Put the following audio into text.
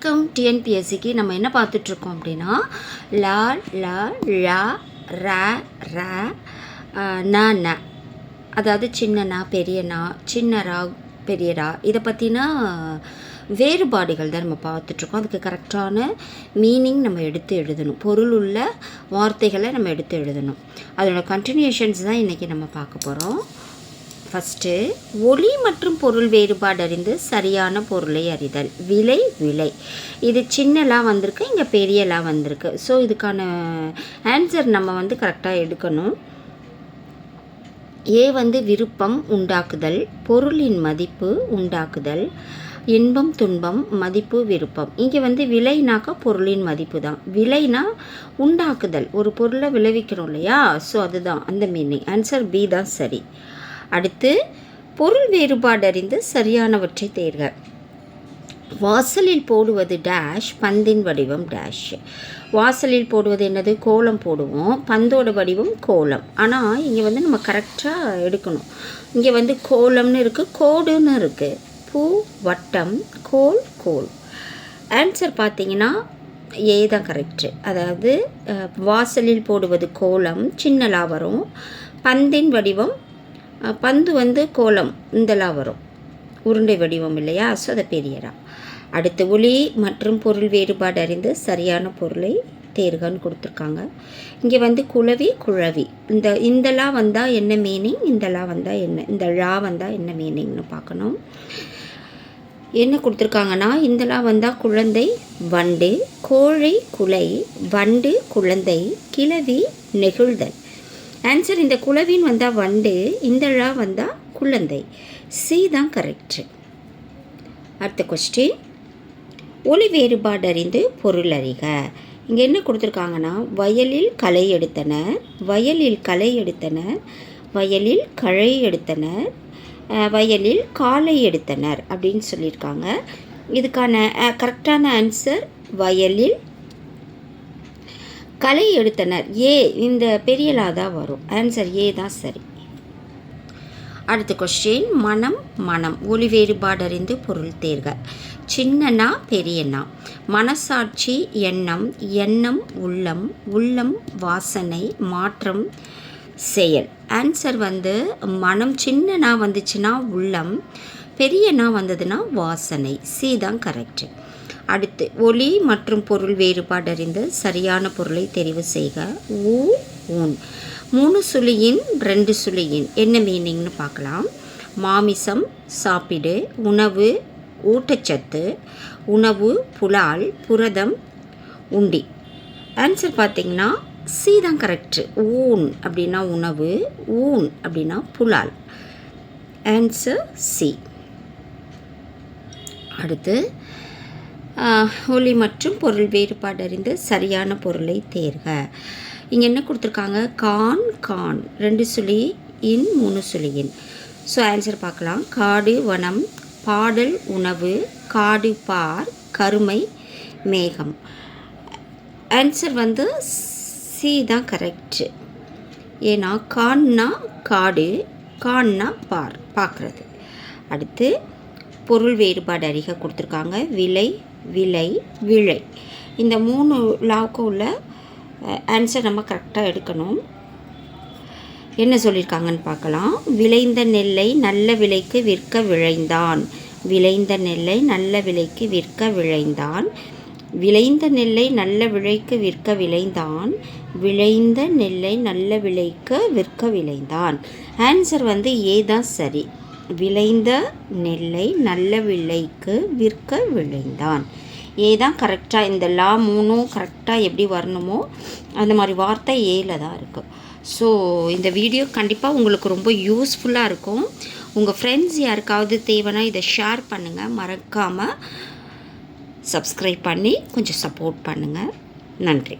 வணக்கம். டிஎன்பிஎஸ்சிக்கு நம்ம என்ன பார்த்துட்ருக்கோம் அப்படின்னா லா லா லா ரா ரா ந, அதாவது சின்னனா பெரியனா, சின்னரா பெரியரா, இதை பற்றினா வேறுபாடுகள் தான் நம்ம பார்த்துட்ருக்கோம். அதுக்கு கரெக்டான மீனிங் நம்ம எடுத்து எழுதணும், பொருள் உள்ள வார்த்தைகளை நம்ம எடுத்து எழுதணும். அதோட கண்டினியூஷன்ஸ் தான் இன்றைக்கி நம்ம பார்க்க போகிறோம். ஃபஸ்ட்டு, ஒலி மற்றும் பொருள் வேறுபாடு அறிந்து சரியான பொருளை அறிதல். விலை விலை, இது சின்னலாம் வந்திருக்கு, இங்கே பெரியலாம் வந்திருக்கு. ஸோ இதுக்கான ஆன்சர் நம்ம கரெக்டாக எடுக்கணும். ஏ விருப்பம் உண்டாக்குதல், பொருளின் மதிப்பு உண்டாக்குதல், இன்பம் துன்பம் மதிப்பு விருப்பம். இங்கே விலைனாக்கா பொருளின் மதிப்பு தான், விலைனா உண்டாக்குதல், ஒரு பொருளை விளைவிக்கிறோம் இல்லையா, ஸோ அதுதான் அந்த மீனிங். ஆன்சர் பி தான் சரி. அடுத்து, பொருள் வேறுபாடு அறிந்து சரியானவற்றை தேர்க. வாசலில் போடுவது டேஷ், பந்தின் வடிவம் டேஷ். வாசலில் போடுவது என்னது? கோலம் போடுவோம், பந்தோட வடிவம் கோலம். ஆனால் இங்கே நம்ம கரெக்டாக எடுக்கணும். இங்கே கோலம்னு இருக்குது, கோடுன்னு இருக்குது. பூ வட்டம், கோல் கோல். ஆன்சர் பார்த்தீங்கன்னா ஏ தான் கரெக்டு. அதாவது வாசலில் போடுவது கோலம், சின்னலா வரும். பந்தின் வடிவம், பந்து கோலம் இந்தலாம் வரும், உருண்டை வடிவம் இல்லையா, ஸோ அதை பெரியரா. அடுத்து, ஒலி மற்றும் பொருள் வேறுபாடு அறிந்து சரியான பொருளை தேர்கன்னு கொடுத்துருக்காங்க. இங்கே குளவி குழவி, இந்தலா வந்தால் என்ன மீனிங், இந்தலா வந்தால் என்ன, இந்த ழா வந்தால் என்ன மீனிங்னு பார்க்கணும். என்ன கொடுத்துருக்காங்கன்னா, இந்தலா வந்தால் குழந்தை வண்டு, கோழை குலை, வண்டு குழந்தை, கிளவி நெகிழ்தல். ஆன்சர், இந்த குளவின் வந்தால் வண்டு, இந்த ழா வந்தால் குழந்தை. சி தான் கரெக்டு. அடுத்த கொஸ்டின், ஒலி வேறுபாடு அறிந்து பொருள் அறிக. இங்கே என்ன கொடுத்துருக்காங்கன்னா, வயலில் களை எடுத்தனர், வயலில் களை எடுத்தனர், வயலில் களை எடுத்தனர், வயலில் காலை எடுத்தனர் அப்படின்னு சொல்லியிருக்காங்க. இதுக்கான கரெக்டான ஆன்சர் வயலில் களை எடுத்தனர். ஏ, இந்த பெரியலா தான் வரும். ஆன்சர் ஏ தான் சரி. அடுத்த கொஸ்டின், மனம் மனம், ஒலி வேறுபாடு அறிந்து பொருள் தேர்க. சின்னனா பெரியனா. மனசாட்சி எண்ணம், எண்ணம் உள்ளம், உள்ளம் வாசனை, மாற்றம் செயல். ஆன்சர் மனம் சின்னனா வந்துச்சுன்னா உள்ளம், பெரியனா வந்ததுன்னா வாசனை. சி தான் கரெக்டு. அடுத்து, ஒலி மற்றும் பொருள் வேறுபாடு அறிந்து சரியான பொருளை தெரிவு செய்க. ஊ ஊன், 3 சுழியின் 2 சுழியின் என்ன மீனிங்னு பார்க்கலாம். மாமிசம் சாப்பிடு, உணவு ஊட்டச்சத்து, உணவு புலால், புரதம் உண்டி. ஆன்சர் பார்த்திங்கன்னா சி தான் கரெக்டு. ஊன் அப்படின்னா உணவு, ஊன் அப்படின்னா புலால். Answer C. அடுத்து, ஒலி மற்றும் பொருள் வேறுபாடு அறிந்து சரியான பொருளை தேர்க. இங்கே என்ன கொடுத்துருக்காங்க, கான் கான், 2 சுழி இன் 3 சுழியின். ஸோ ஆன்சர் பார்க்கலாம். காடு வனம், பாடல் உணவு, காடு பார், கருமை மேகம். ஆன்சர் சி தான் கரெக்டு. ஏன்னா கான்னா காடு, கான்னா பார், பார்க்குறது. அடுத்து, பொருள் வேறுபாடு அறிக கொடுத்துருக்காங்க. விலை விலை விழை. இந்த 3 லாவுக்கு உள்ள ஆன்சர் நம்ம கரெக்டாக எடுக்கணும். என்ன சொல்லியிருக்காங்கன்னு பார்க்கலாம். விளைந்த நெல்லை நல்ல விலைக்கு விற்க விழைந்தான், விளைந்த நெல்லை நல்ல விலைக்கு விற்க விழைந்தான், விளைந்த நெல்லை நல்ல விலைக்கு விற்க விளைந்தான், விளைந்த நெல்லை நல்ல விலைக்கு விற்க விளைந்தான். ஆன்சர் ஏ தான் சரி. விளைந்த நெல்லை நல்ல விலைக்கு விற்க விளைந்தான். ஏதான் கரெக்டாக. இந்த லா 3 கரெக்டாக எப்படி வரணுமோ அந்த மாதிரி வார்த்தை ஏல தான் இருக்குது. ஸோ இந்த வீடியோ கண்டிப்பாக உங்களுக்கு ரொம்ப யூஸ்ஃபுல்லாக இருக்கும். உங்கள் ஃப்ரெண்ட்ஸ் யாருக்காவது தேவைன்னா இதை ஷேர் பண்ணுங்கள். மறக்காமல் சப்ஸ்கிரைப் பண்ணி கொஞ்சம் சப்போர்ட் பண்ணுங்கள். நன்றி.